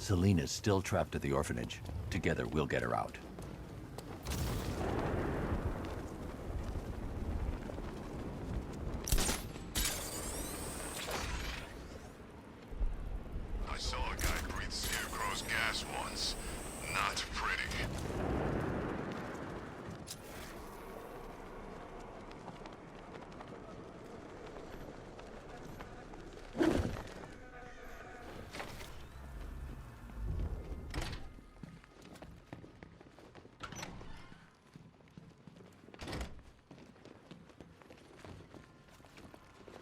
Selena's still trapped at the orphanage. Together, we'll get her out. I saw a guy breathe Scarecrow's gas once. Not pretty.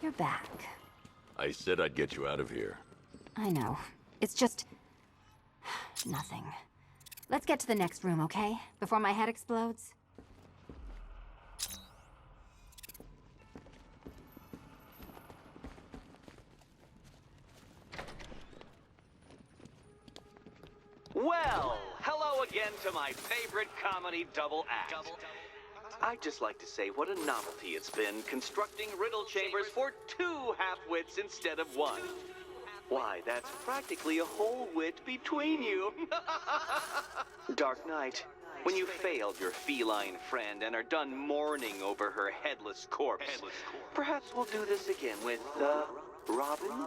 You're back. I said I'd get you out of here. I know. It's just... nothing. Let's get to the next room, okay? Before my head explodes. Well, hello again to my favorite comedy double act. I'd just like to say what a novelty it's been constructing riddle chambers for 2 half-wits instead of 1. Why, that's practically a whole wit between you. Dark Knight, when you failed your feline friend and are done mourning over her headless corpse, perhaps we'll do this again with, Robin?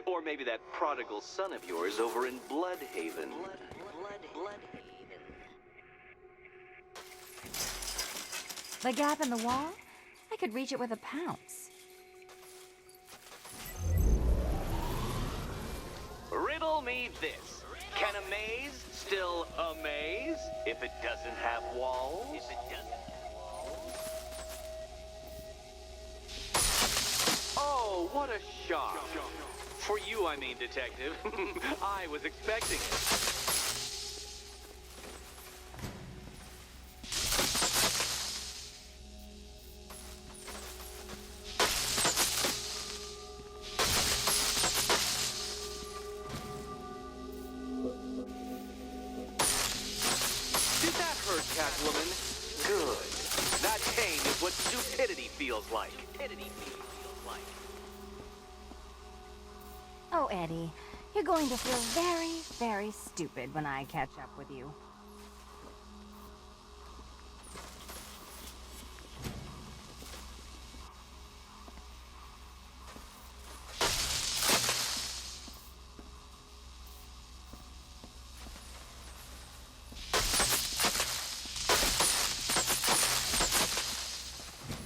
Or maybe that prodigal son of yours over in Bloodhaven. The gap in the wall? I could reach it with a pounce. Riddle me this. Can a maze still amaze if it doesn't have walls? Oh, what a shock. For you, I mean, Detective. I was expecting it. Did that hurt, Catwoman? Good. That pain is what stupidity feels like. Oh, Eddie, you're going to feel very, very stupid when I catch up with you.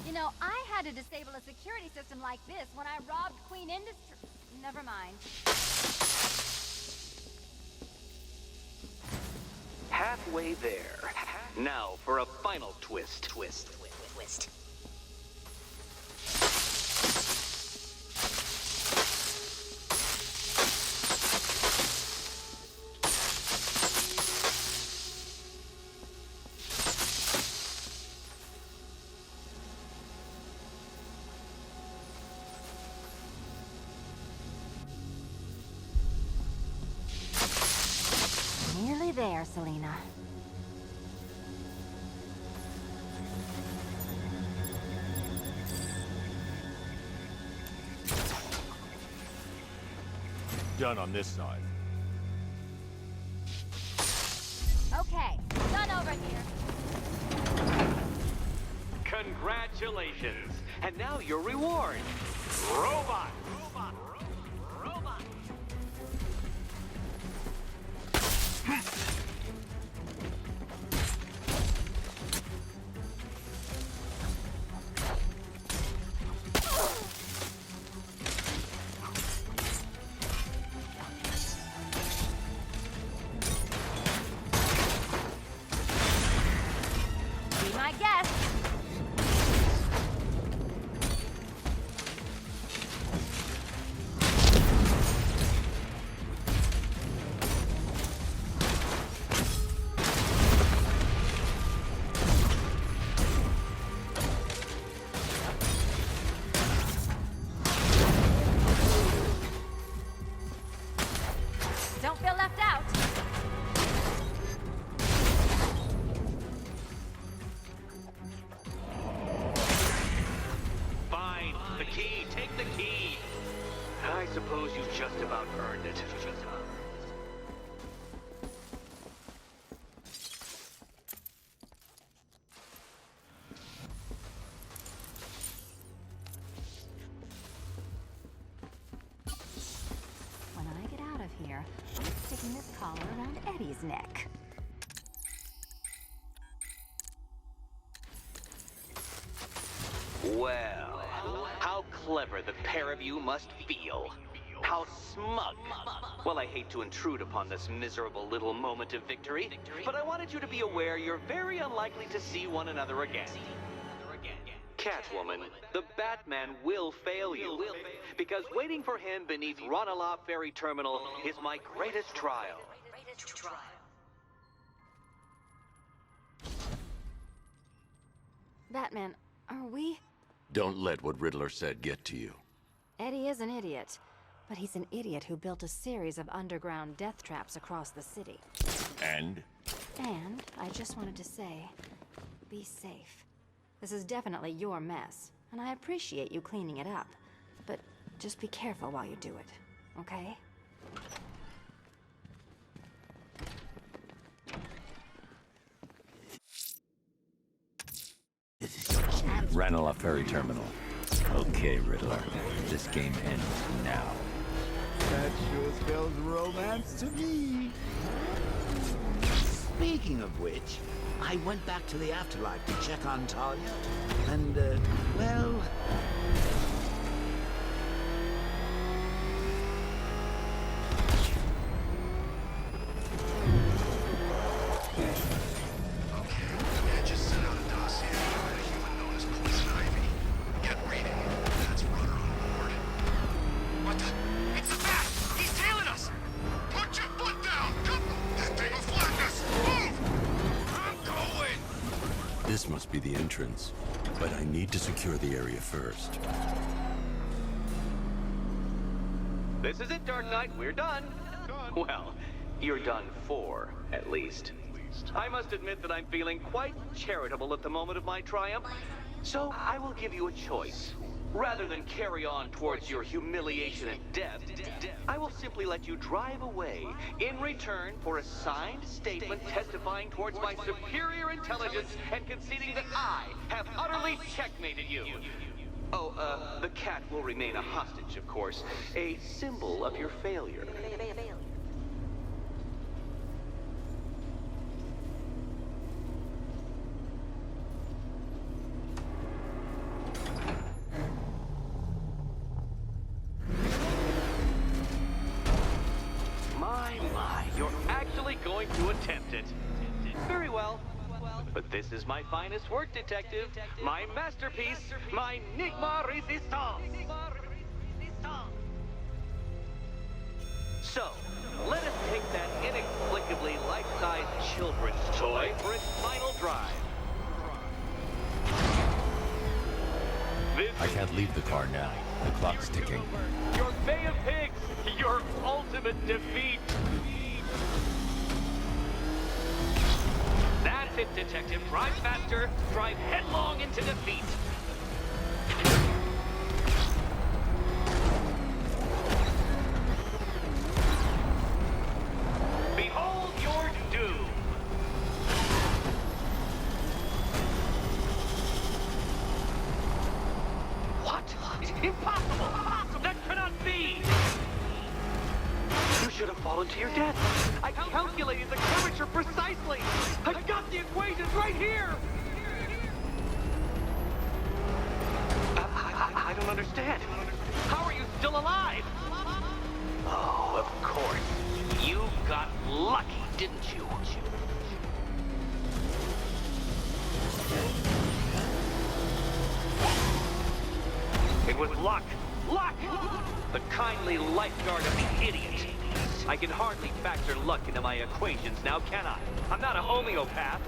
You know, I had to disable a security system like this when I robbed Queen Industries. Never mind. Halfway there. Now for a final twist. Nearly there, Selena. Done on this side. Okay, done over here. Congratulations. And now your reward. Robot. Be my guest. Don't feel left out. Fine. The key. Take the key. I suppose you just about earned it. sticking this collar around Eddie's neck. Well, how clever the pair of you must feel. How smug. Well, I hate to intrude upon this miserable little moment of victory, but I wanted you to be aware you're very unlikely to see one another again. Catwoman, the Batman will fail you, because waiting for him beneath Ranelagh Ferry Terminal is my greatest trial. Batman, are we? Don't let what Riddler said get to you. Eddie is an idiot, but he's an idiot who built a series of underground death traps across the city. And? And I just wanted to say, be safe. This is definitely your mess, and I appreciate you cleaning it up. But just be careful while you do it, okay? Ranelagh Ferry Terminal. Okay, Riddler. This game ends now. That sure spells romance to me. Speaking of which, I went back to the afterlife to check on Talia, and, well... I just sent out a dossier on a human known as Poison Ivy. Get reading. That's Runner on board. What the? It's a bat! He's tailing us! Put your foot down! Come! That thing will flatten us! Move! I'm going! This must be the entrance, but I need to secure the area first. This is it, Dark Knight. We're done. Well, you're done for, at least. I must admit that I'm feeling quite charitable at the moment of my triumph. So I will give you a choice. Rather than carry on towards your humiliation and death, I will simply let you drive away in return for a signed statement testifying towards my superior intelligence and conceding that I have utterly checkmated you. Oh, the cat will remain a hostage, of course. A symbol of your failure. My, you're actually going to attempt it. Very well. But this is my finest work, detective. My masterpiece, my Enigma Resistance. So, let us take that inexplicably life-sized children's toy for its final drive. This I can't leave the car now. The clock's ticking. Your Bay of Pigs, your ultimate defeat. That's it, detective. Drive faster, drive headlong into defeat. Behold your doom. What? Impossible! That cannot be! You should have fallen to your death. I calculated the curvature precisely. I've got the equations right here. I don't understand. How are you still alive? Oh, of course. You got lucky, didn't you? It was luck. Luck! The kindly lifeguard of the idiot. I can hardly factor luck into my equations now, can I? I'm not a homeopath.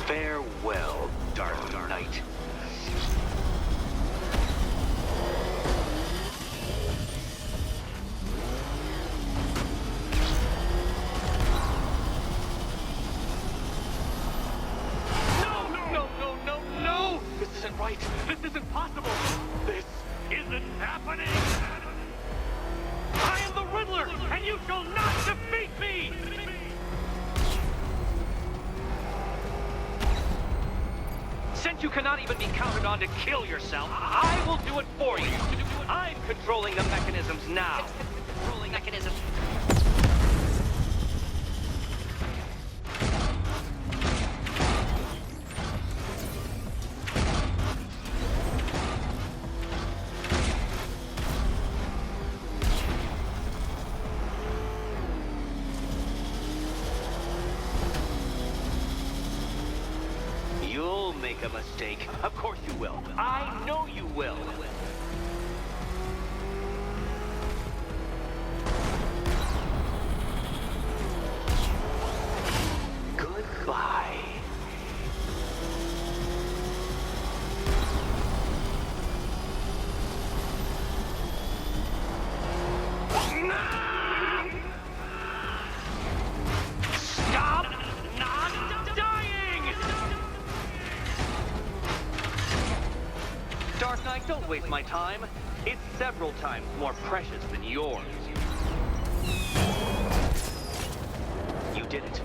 Farewell, Dark Knight. Since you cannot even be counted on to kill yourself, I will do it for you. I'm controlling the mechanisms now. Controlling mechanisms. You'll make a mistake. Of course you will. I know you will. Goodbye. Stop not dying! Dark Knight, don't waste my time. It's several times more precious than yours. You did it.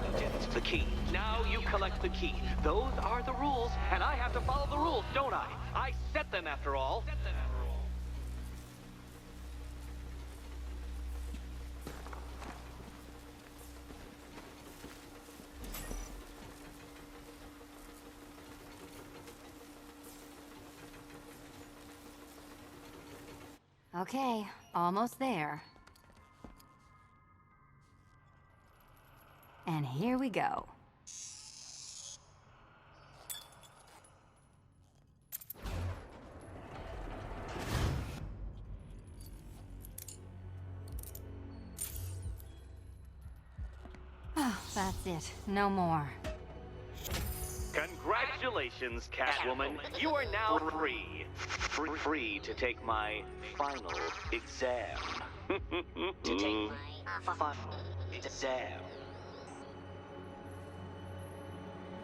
The key. Now you collect the key. Those are the rules, and I have to follow the rules, don't I? I set them after all. Okay, almost there. And here we go. Oh, that's it. No more. Congratulations, Catwoman. You are now free. Free to take my final exam. To take my final exam.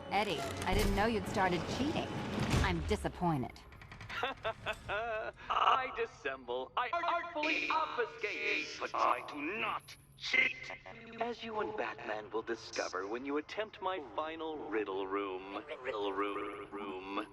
Eddie, I didn't know you'd started cheating. I'm disappointed. I dissemble. I artfully obfuscate. But I do not cheat. As you and Batman will discover when you attempt my final riddle room. Riddle room.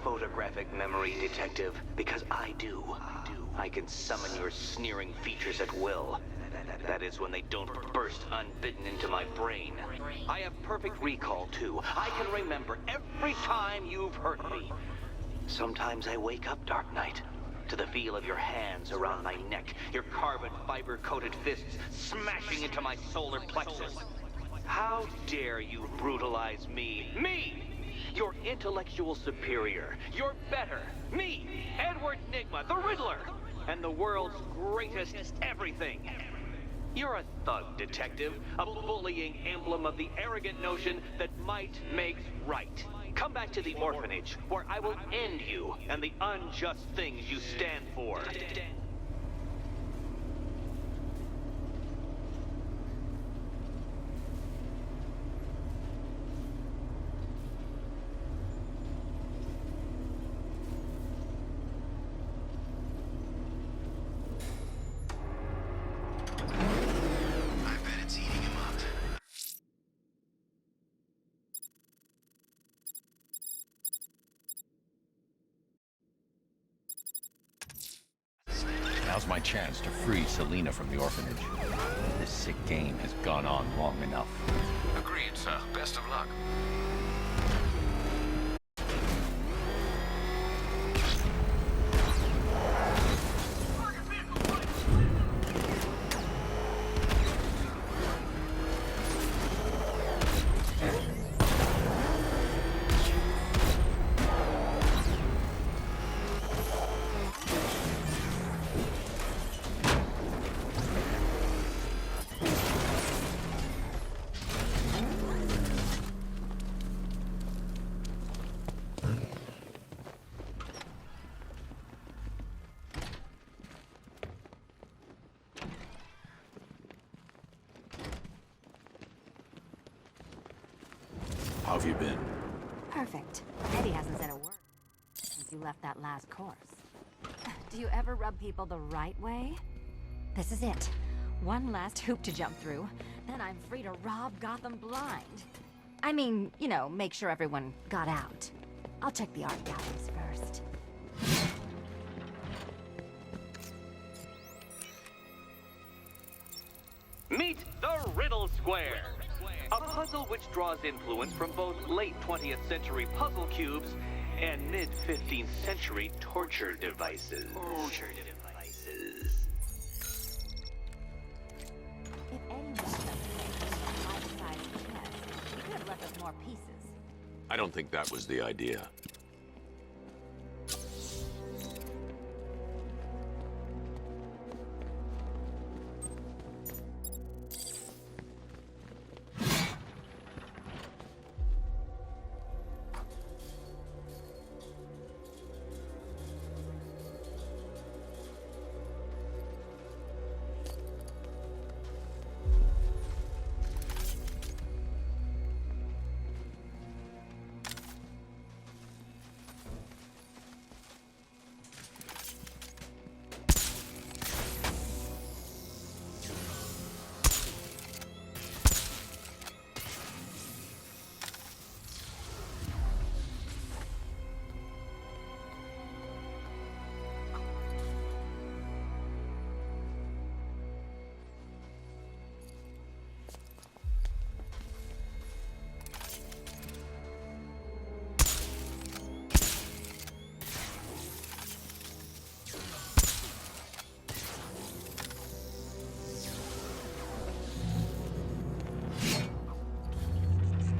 Photographic memory, Detective, because I do. I can summon your sneering features at will. That is when they don't burst unbidden into my brain. I have perfect recall, too. I can remember every time you've hurt me. Sometimes I wake up, Dark Knight, to the feel of your hands around my neck, your carbon fiber-coated fists smashing into my solar plexus. How dare you brutalize me? Me! Your intellectual superior. You're better. Me, Edward Nygma, the Riddler, and the world's greatest everything. You're a thug, Detective, a bullying emblem of the arrogant notion that might makes right. Come back to the orphanage, where I will end you and the unjust things you stand for. Now's my chance to free Selina from the orphanage. This sick game has gone on long enough. Agreed, sir. Best of luck. How have you been? Perfect. Eddie hasn't said a word since you left that last course. Do you ever rub people the right way? This is it. One last hoop to jump through, then I'm free to rob Gotham blind. I mean, you know, make sure everyone got out. I'll check the art galleries first. Meet the Riddle Square, a puzzle which draws influence from both late 20th century puzzle cubes and mid 15th century torture devices. If Eddie left us a life-size chest, he could have left us more pieces. I don't think that was the idea.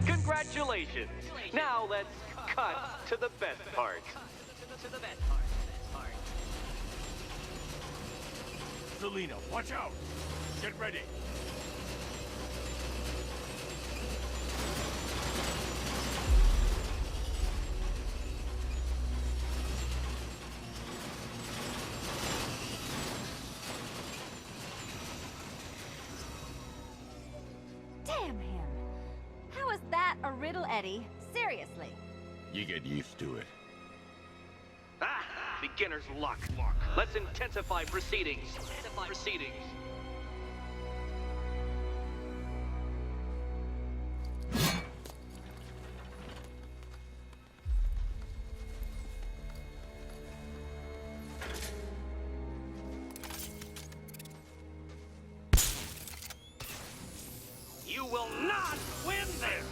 Congratulations! Now let's cut to the best part. Selina, watch out! Get ready! Damn him! How is that a riddle, Eddie? Seriously. You get used to it. Ah! Beginner's luck. Let's intensify proceedings. You will not win this!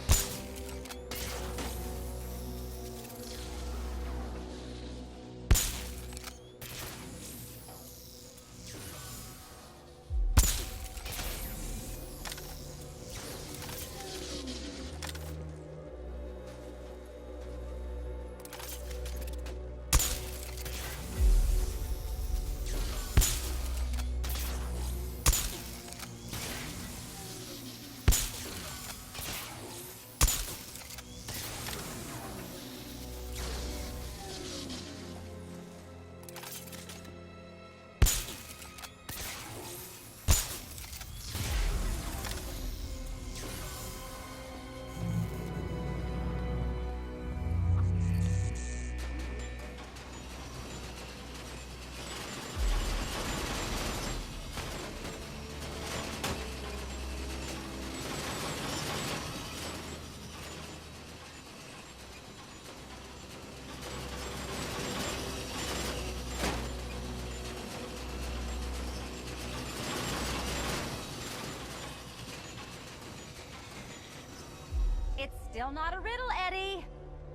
It's still not a riddle, Eddie.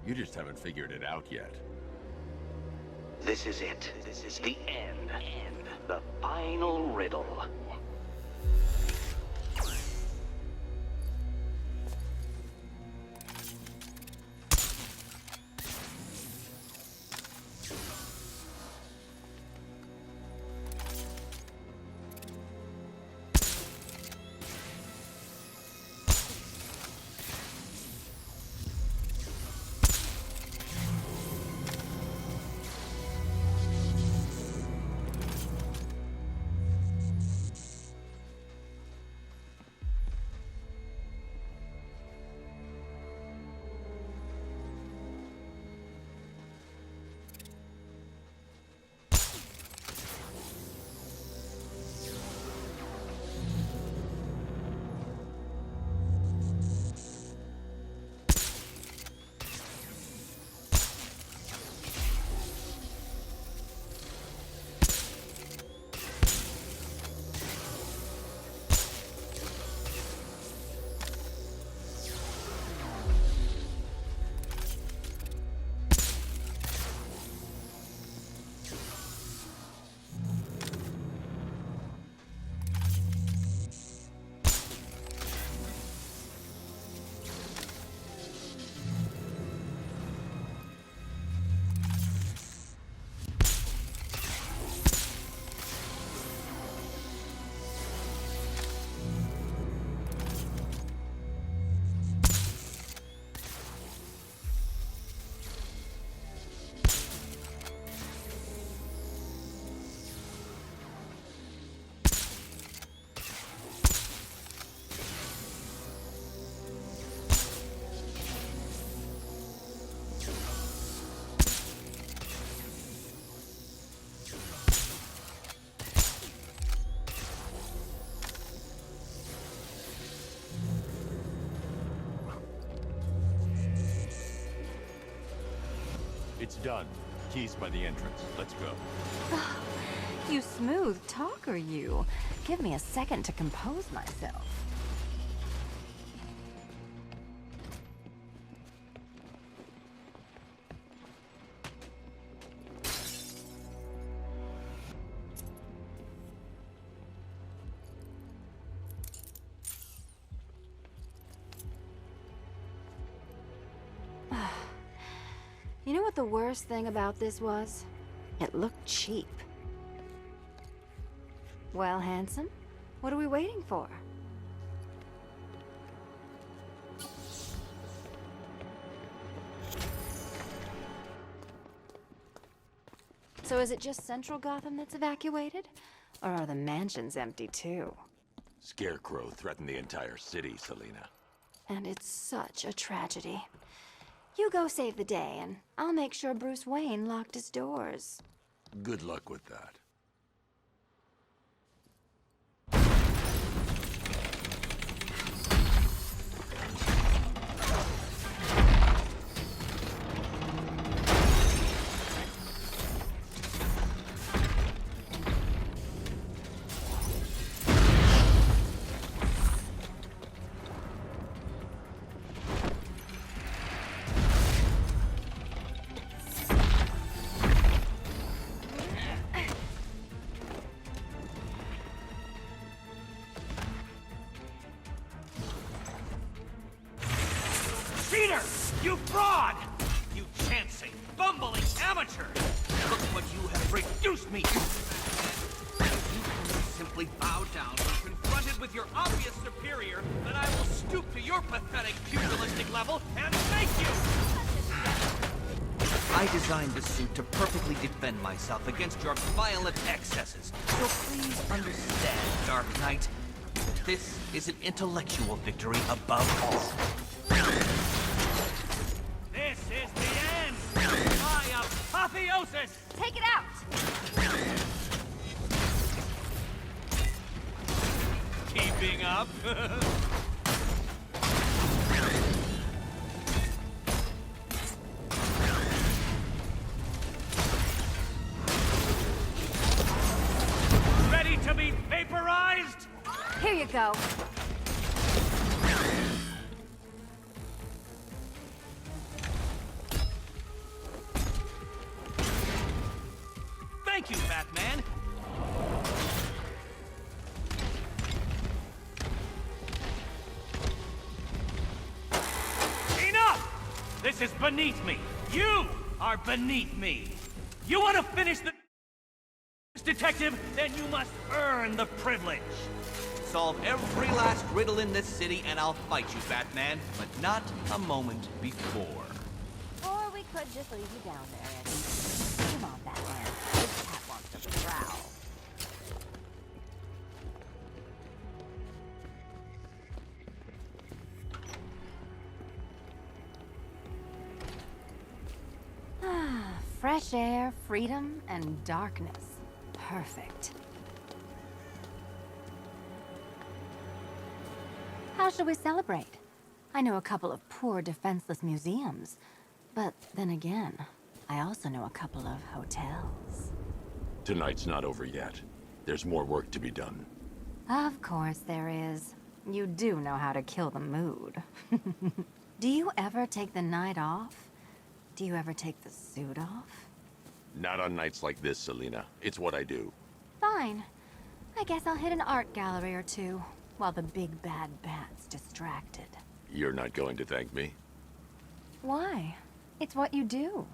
You just haven't figured it out yet. This is it. This is the end. The final riddle. It's done. Keys by the entrance. Let's go. You smooth talker, you. Give me a second to compose myself. You know what the worst thing about this was? It looked cheap. Well, handsome, what are we waiting for? So is it just Central Gotham that's evacuated? Or are the mansions empty too? Scarecrow threatened the entire city, Selina. And it's such a tragedy. You go save the day, and I'll make sure Bruce Wayne locked his doors. Good luck with that. Cheater! You fraud! You chancing, bumbling amateur! Look what you have reduced me to! You cannot simply bow down when confronted with your obvious superior, then I will stoop to your pathetic pugilistic level and make you! I designed this suit to perfectly defend myself against your violent excesses. So please understand, Dark Knight. This is an intellectual victory above all. This is the end! My apotheosis! Take it out! Keeping up? Ready to be vaporized? Here you go. Thank you, Batman. Enough! This is beneath me. You are beneath me. You want to finish the detective? Then you must earn the privilege. Solve every last riddle in this city and I'll fight you, Batman, but not a moment before. Or we could just leave you down there, Eddie. Come on, Batman. This cat wants to prowl. Fresh air, freedom, and darkness. Perfect. How should we celebrate? I know a couple of poor, defenseless museums. But then again, I also know a couple of hotels. Tonight's not over yet. There's more work to be done. Of course there is. You do know how to kill the mood. Do you ever take the night off? Do you ever take the suit off? Not on nights like this, Selina. It's what I do. Fine. I guess I'll hit an art gallery or two, while the big bad bat's distracted. You're not going to thank me? Why? It's what you do.